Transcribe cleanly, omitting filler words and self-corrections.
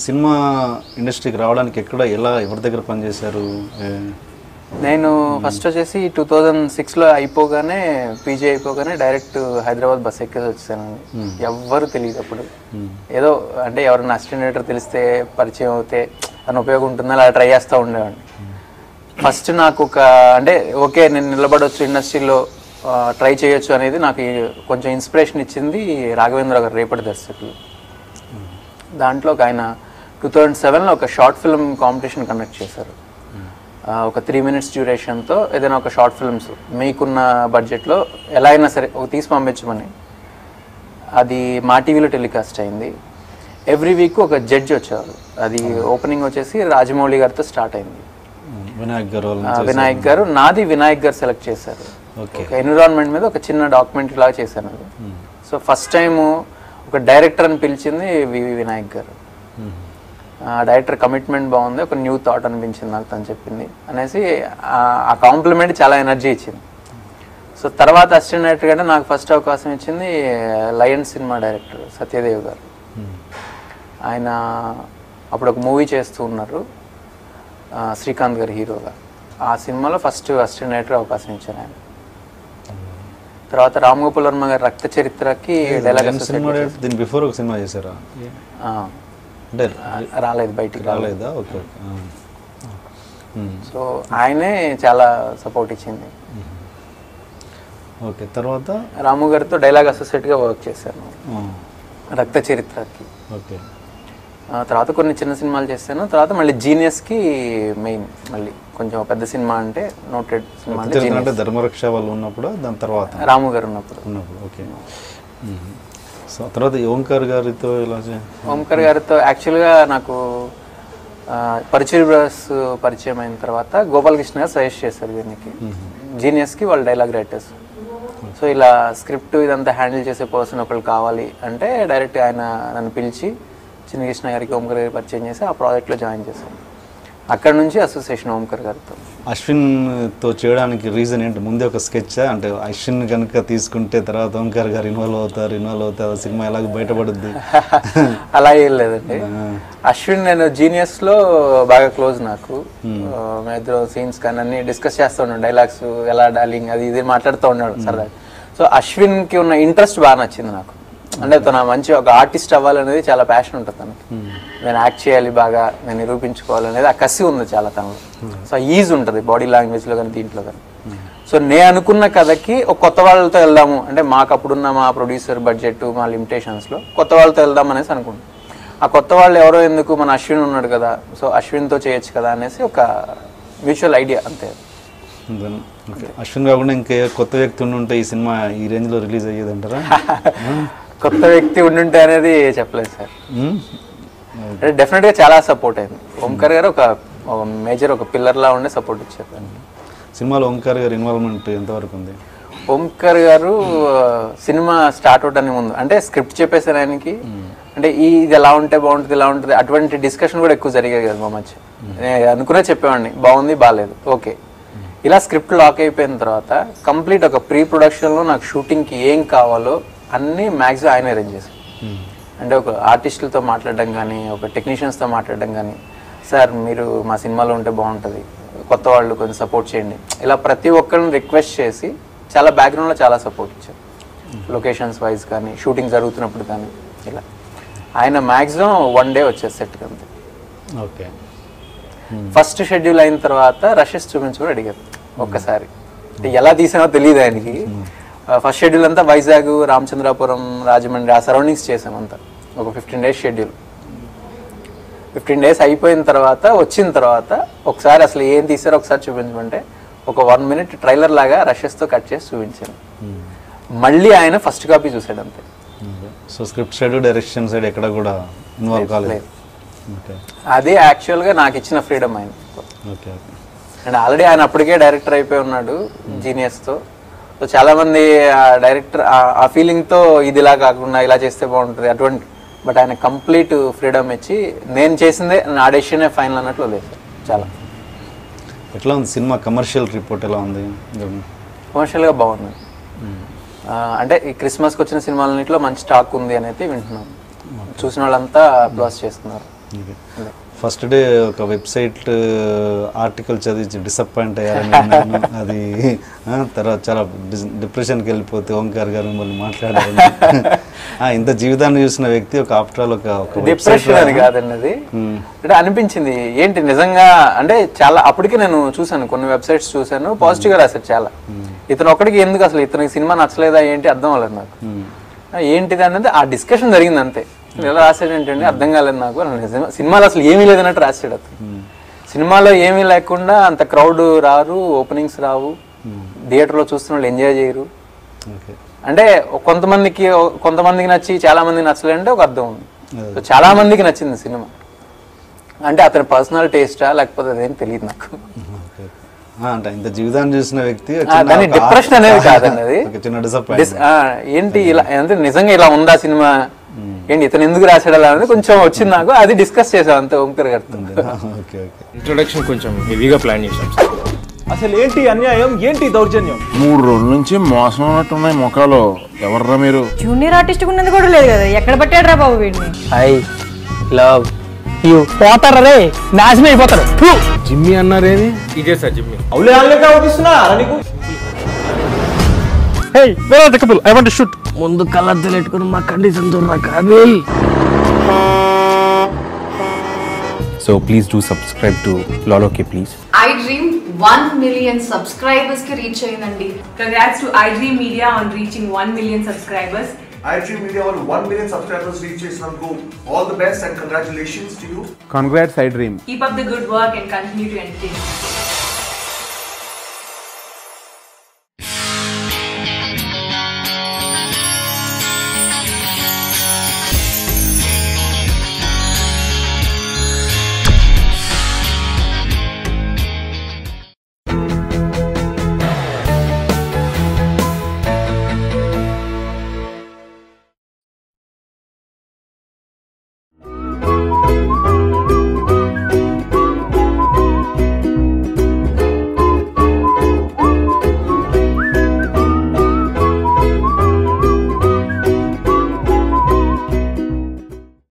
Cinema ఇండస్ట్రీకి రావడానికి ఎక్కడ ఎలా ఎవరి దగ్గర పనిచేశారు? నేను ఫస్ట్ వచ్చేసి 2006లో అయిపోగానే పీజీ అయిపోగానే డైరెక్ట్ హైదరాబాద్ బస్ ఎక్కేసి వచ్చేసానండి. ఎవ్వరు తెలియదు అప్పుడు. ఏదో అంటే ఎవరైనా అసిస్టెంట్ డైరెక్టర్ తెలిస్తే పరిచయం అవుతే అని ఉపయోగం ఉంటుందని అలా ట్రై చేస్తూ ఉండేవాడిని. ఫస్ట్ నాకు ఒక అంటే ఓకే నేను నిలబడవచ్చు ఇండస్ట్రీలో ట్రై చేయొచ్చు అనేది నాకు కొంచెం ఇన్స్పిరేషన్ ఇచ్చింది రాఘవేంద్ర గారు రేపటి దర్శకులు. దాంట్లో ఒక ఆయన 2007లో ఒక షార్ట్ ఫిల్మ్ కాంపిటీషన్ కండక్ట్ చేశారు. ఒక 3 minutes డ్యూరేషన్తో ఏదైనా ఒక షార్ట్ ఫిల్మ్స్ మీకున్న బడ్జెట్లో ఎలా అయినా సరే ఒక తీసి పంపించమని. అది మా టీవీలో టెలికాస్ట్ అయింది. ఎవ్రీ వీక్ ఒక జడ్జి వచ్చేవారు. అది ఓపెనింగ్ వచ్చేసి రాజమౌళి గారితో స్టార్ట్ అయింది. వినాయక్ గారు నాది వినాయక్ గారు సెలెక్ట్ చేశారు. ఒక ఎన్విరాన్మెంట్ మీద ఒక చిన్న డాక్యుమెంటరీ లాగా చేశాను అది. సో ఫస్ట్ టైము ఒక డైరెక్టర్ అని పిలిచింది వినాయక్ గారు. డైరెక్టర్ కమిట్మెంట్ బాగుంది, ఒక న్యూ థాట్ అనిపించింది నాకు తను చెప్పింది అనేసి ఆ కాంప్లిమెంట్ చాలా ఎనర్జీ ఇచ్చింది. సో తర్వాత అసిస్టెంట్ డైరెక్టర్ కంటే నాకు ఫస్ట్ అవకాశం ఇచ్చింది లయన్ సినిమా డైరెక్టర్ సత్యదేవ్ గారు. ఆయన అప్పుడు ఒక మూవీ చేస్తూ ఉన్నారు శ్రీకాంత్ గారు హీరోగా. ఆ సినిమాలో ఫస్ట్ అసిస్టెంట్ డైరెక్టర్ అవకాశం ఇచ్చాను ఆయన. తర్వాత రామ్ గోపాల్ వర్మ గారు రక్త చరిత్రకి డైలాగ్ బిఫోర్ ఒక సినిమా చేశారా? రాలేదు, బయటికి రాలేదా? ఓకే. సో ఆయనే చాలా సపోర్ట్ ఇచ్చింది. ఓకే. తర్వాత రాము గారితో డైలాగ్ అసోసియేట్గా వర్క్ చేశాను రక్త చరిత్రకి. ఓకే. తర్వాత కొన్ని చిన్న సినిమాలు చేశాను. తర్వాత మళ్ళీ జీనియస్కి మెయిన్ మళ్ళీ కొంచెం పెద్ద సినిమా అంటే నోటెడ్ సినిమా అంటే ధర్మరక్ష వాళ్ళు ఉన్నప్పుడు, దాని తర్వాత రాము గారు ఉన్నప్పుడు. ఓకే. సో తర్వాత ఓంకార్ గారితో ఇలా ఓంకార్ గారితో యాక్చువల్గా నాకు పరిచయ బ్రదర్స్ పరిచయం అయిన తర్వాత గోపాలకృష్ణ గారు సజెస్ట్ చేశారు దీనికి జీనియస్కి వాళ్ళు డైలాగ్ రైటర్స్. సో ఇలా స్క్రిప్ట్ ఇదంతా హ్యాండిల్ చేసే పర్సన్ ఒకళ్ళు కావాలి అంటే డైరెక్ట్ ఆయన నన్ను పిలిచి చిన్నకృష్ణ గారికి ఓంకార్ గారికి పరిచయం చేసి ఆ ప్రాజెక్ట్లో జాయిన్ చేశాను. అక్కడ నుంచి అసోసియేషన్ ఓంకార్ గారితో. అశ్విన్తో చేయడానికి రీజన్ ఏంటి? ముందే ఒక స్కెచ్ అంటే అశ్విన్ కనుక తీసుకుంటే తర్వాత ఓంకార్ గారు ఇన్వాల్వ్ అవుతారు సినిమా ఎలాగ బయటపడుద్ది? అలా ఏం లేదండి. అశ్విన్ నేను జీనియస్లో బాగా క్లోజ్. నాకు ఇద్దరు సీన్స్ కానీ అన్ని డిస్కస్ చేస్తూ ఉన్నాడు, డైలాగ్స్ ఎలా డార్లింగ్ అది ఇది మాట్లాడుతూ ఉన్నాడు సరదాగా. సో అశ్విన్కి ఉన్న ఇంట్రెస్ట్ బాగా నచ్చింది నాకు. అంటే తన మంచి ఒక ఆర్టిస్ట్ అవ్వాలనేది చాలా ప్యాషన్ ఉంటుంది తనకి. నేను యాక్ట్ చేయాలి బాగా, నేను నిరూపించుకోవాలనేది ఆ కసి ఉంది చాలా తనలో. సో ఈజ్ ఉంటుంది బాడీ లాంగ్వేజ్లో కానీ దీంట్లో కానీ. సో నేను అనుకున్న కథకి ఒక కొత్త వాళ్ళతో వెళ్దాము అంటే మాకు అప్పుడున్న మా ప్రొడ్యూసర్ బడ్జెట్ మా లిమిటేషన్స్లో కొత్త వాళ్ళతో వెళ్దాం అనేసి అనుకున్నాను. ఆ కొత్త వాళ్ళు ఎవరో ఎందుకు, మన అశ్విన్ ఉన్నాడు కదా, సో అశ్విన్తో చేయొచ్చు కదా అనేసి ఒక మ్యూచువల్ ఐడియా అంతే. అశ్విన్ కాకుండా ఇంకే కొత్త వ్యక్తి ఉండుంటే ఈ సినిమా ఈ రేంజ్లో రిలీజ్ అయ్యేది అంటారా? కొత్త వ్యక్తి ఉండుంటే అనేది చెప్పలేదు సార్. డెఫినెట్గా చాలా సపోర్ట్ అయింది. ఓంకార్ గారు ఒక మేజర్ ఒక పిల్లర్లా ఉండే సపోర్ట్ ఇచ్చారు. సినిమాలో ఓంకార్ గారు ఇన్వాల్వ్మెంట్ ఎంతవరకు ఉంది? ఓంకార్ గారు సినిమా స్టార్ట్ అవడానికి ముందు అంటే స్క్రిప్ట్ చెప్పేసారు ఆయనకి. అంటే ఇది ఎలా ఉంటే బాగుంటుంది, ఇలా ఉంటుంది, అటువంటి డిస్కషన్ కూడా ఎక్కువ జరిగేది కదా మా మధ్య. నేను అనుకునే చెప్పేవాడిని, బాగుంది బాగాలేదు ఓకే. ఇలా స్క్రిప్ట్ లాక్ అయిపోయిన తర్వాత కంప్లీట్ ఒక ప్రీ ప్రొడక్షన్లో నాకు షూటింగ్కి ఏం కావాలో అన్నీ మ్యాక్సిమం ఆయన అరేంజ్ చేశారు. అంటే ఒక ఆర్టిస్టులతో మాట్లాడడం కానీ, ఒక టెక్నీషియన్స్తో మాట్లాడడం కానీ, సార్ మీరు మా సినిమాలో ఉంటే బాగుంటుంది, కొత్త వాళ్ళు కొంచెం సపోర్ట్ చేయండి, ఇలా ప్రతి ఒక్కరిని రిక్వెస్ట్ చేసి చాలా బ్యాక్గ్రౌండ్లో చాలా సపోర్ట్ ఇచ్చారు. లొకేషన్స్ వైజ్ కానీ, షూటింగ్ జరుగుతున్నప్పుడు కానీ ఇలా ఆయన మ్యాక్సిమం 1 day వచ్చేది సెట్కి అంతే. ఓకే. ఫస్ట్ షెడ్యూల్ అయిన తర్వాత రషెస్ చూపించుకొని అడిగారు ఒక్కసారి. అంటే ఎలా తీసానో తెలియదు ఆయనకి. ఫస్ట్ షెడ్యూల్ అంతా వైజాగ్, రామచంద్రాపురం, రాజమండ్రి ఆ సరౌండింగ్స్ చేసామంతా. ఒక 15 days షెడ్యూల్. 15 days అయిపోయిన తర్వాత వచ్చిన తర్వాత ఒకసారి అసలు ఏం తీసారో ఒకసారి చూపించమంటే ఒక 1 minute ట్రైలర్ లాగా రషెస్తో కట్ చేసి చూపించాను. మళ్ళీ ఆయన ఫస్ట్ కాపీ చూసాడు అంతే. So script side direction side ఎక్కడ కూడా ఇన్వాల్వ్ కాలేదు. అదే యాక్చువల్గా నాకు ఇచ్చిన ఫ్రీడమ్ ఆయన. అండ్ ఆల్రెడీ ఆయన అప్పటికే డైరెక్టర్ అయిపోయి ఉన్నాడు జీనియస్తో. సో చాలామంది డైరెక్టర్ ఆ ఫీలింగ్తో ఇదిలా కాకుండా ఇలా చేస్తే బాగుంటుంది అటువంటి, బట్ ఆయన కంప్లీట్ ఫ్రీడమ్ ఇచ్చి నేను చేసిందే నా డెసిషనే ఫైనల్ అన్నట్లు లేదు. చాలా ఎట్లా ఉంది సినిమా? కమర్షియల్ రిపోర్ట్ ఎలా ఉంది? కమర్షియల్గా బాగుంది. అంటే ఈ క్రిస్మస్కి వచ్చిన సినిమాలన్నింటిలో మంచి స్టాక్ ఉంది అనేది వింటున్నాం. చూసిన వాళ్ళంతా అప్లాస్ చేస్తున్నారు. ఫస్ట్ డే ఒక వెబ్సైట్ ఆర్టికల్ చదివి డిసప్పాయింట్ అయ్యారని విన్నాను. అది తర్వాత చాలా డిప్రెషన్కి వెళ్ళిపోతే ఓంకార్ గారు మిమ్మల్ని మాట్లాడారు. ఇంత జీవితాన్ని చూసిన వ్యక్తి ఒక ఆఫ్టర్ ఆల్ ఒక డిప్రెషన్ అని కాదండి, అది అంటే అనిపించింది ఏంటి నిజంగా అంటే చాలా. అప్పటికే నేను చూసాను కొన్ని వెబ్సైట్స్ చూసాను, పాజిటివ్గా రాశారు చాలా. ఇతను ఒక్కడికి ఎందుకు అసలు ఇతనికి సినిమా నచ్చలేదా ఏంటి అర్థం అవ్వలేదు నాకు. ఏంటిది అన్నది ఆ డిస్కషన్ జరిగింది అంతే. ఎలా రాశాడు ఏంటంటే అర్థం కాలేదు నాకు. సినిమాలో అసలు ఏమీ లేదన్నట్టు రాశాడు అతను. సినిమాలో ఏమీ లేకుండా అంత క్రౌడ్ రారు, ఓపెనింగ్స్ రావు, థియేటర్లో చూస్తున్న వాళ్ళు ఎంజాయ్ చేయరు. అంటే కొంతమందికి నచ్చి చాలా మందికి నచ్చలేదంటే ఒక అర్థం ఉంది. చాలా మందికి నచ్చింది సినిమా. అంటే అతని పర్సనల్ టేస్టా లేకపోతే అదేం తెలియదు నాకు. అంటే ఇంత జీవితాన్ని చూసిన వ్యక్తి దాని డిప్రెషన్ అనేది కాదండి, అది ఏంటి ఇలా అంటే నిజంగా ఇలా ఉందా సినిమా, ఏంటి ఇతను ఎందుకు రాశాడు అలా అనేది కొంచెం వచ్చింది నాకు. అది డిస్కస్ చేసాం అంతే ఓంకార్ గారితో. ఇంట్రొడక్షన్ కొంచెం హెవీగా ప్లాన్ చేసాం. అసలు ఏంటి అన్యాయం, ఏంటి దౌర్జన్యం? 3 రోజుల నుంచి మోసం ఉన్నట్టున్నాయి మొఖాలు. ఎవర్రా మీరు? జూనియర్ ఆర్టిస్ట్ ఉన్నది కూడా లేదు కదా, ఎక్కడ పట్టాడు రా బాబు వీడిని? I love you. పోతారా రే, నాశనం అయిపోతారు. జిమ్మి అన్నారేమి? ఇదే సార్ జిమ్మి. అవులే ఆన్లైన్ అవుతున్నా నీకు. Hey where are the couple, I want to shoot. ముందు కలర్ తెలియట్టుకుని మా కండిషన్ చూడరా కాబేల్. So please do subscribe to Loloke please. iDream 1 million subscribers ki reach ayindandi. Congrats to iDream Media on reaching 1 million subscribers. iDream Media on 1 million subscribers reach Islamgo. All the best and congratulations to you. Congrats iDream. Keep up the good work and continue to entertain.